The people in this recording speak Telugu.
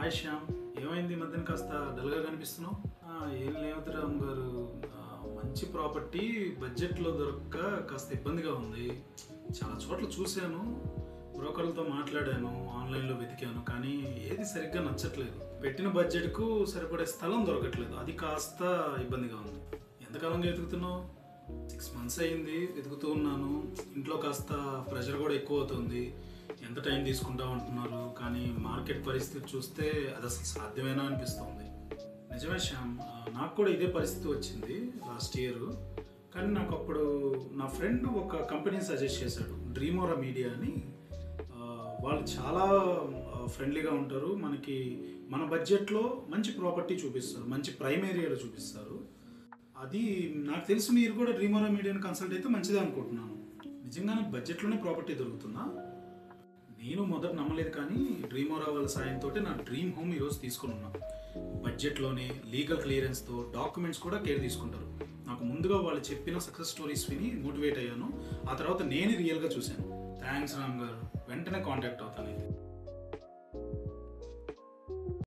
హాయ్ శ్యామ్, ఏమైంది ఈ మధ్యన కాస్త డల్గా కనిపిస్తున్నావు? ఏం లేదు రామ్ గారు, మంచి ప్రాపర్టీ బడ్జెట్లో దొరక్క కాస్త ఇబ్బందిగా ఉంది. చాలా చోట్ల చూశాను, బ్రోకర్లతో మాట్లాడాను, ఆన్లైన్లో వెతికాను, కానీ ఏది సరిగ్గా నచ్చట్లేదు. పెట్టిన బడ్జెట్కు సరిపడే స్థలం దొరకట్లేదు, అది కాస్త ఇబ్బందిగా ఉంది. ఎంతకాలంగా వెతుకుతున్నావు? 6 months అయింది వెతుకుతూ ఉన్నాను. ఇంట్లో కాస్త ప్రెషర్ కూడా ఎక్కువ అవుతుంది. ఎంత టైం తీసుకుంటావు అంటున్నారు, కానీ మార్కెట్ పరిస్థితి చూస్తే అది అసలు సాధ్యమేనా అనిపిస్తుంది. నిజమే శ్యామ్, నాకు కూడా ఇదే పరిస్థితి వచ్చింది లాస్ట్ ఇయర్. కానీ నాకు అప్పుడు నా ఫ్రెండ్ ఒక కంపెనీ సజెస్ట్ చేశాడు, డ్రీమోరా మీడియా అని. వాళ్ళు చాలా ఫ్రెండ్లీగా ఉంటారు, మనకి మన బడ్జెట్లో మంచి ప్రాపర్టీ చూపిస్తారు, మంచి ప్రైమ్ ఏరియాలో చూపిస్తారు. అది నాకు తెలిసి మీరు కూడా డ్రీమోరా మీడియాని కన్సల్ట్ అయితే మంచిదే అనుకుంటున్నాను. నిజంగానే బడ్జెట్లోనే ప్రాపర్టీ దొరుకుతుందా? నేను మొదట నమ్మలేదు, కానీ డ్రీమోరా వాళ్ళ సాయంతో నా డ్రీమ్ హోమ్ ఈరోజు తీసుకుని ఉన్నాను. బడ్జెట్లోనే లీగల్ క్లియరెన్స్తో డాక్యుమెంట్స్ కూడా కేర్ తీసుకుంటారు. నాకు ముందుగా వాళ్ళు చెప్పిన సక్సెస్ స్టోరీస్ విని మోటివేట్ అయ్యాను. ఆ తర్వాత నేను రియల్గా చూశాను. థ్యాంక్స్ రామ్ గారు, వెంటనే కాంటాక్ట్ అవుతాను.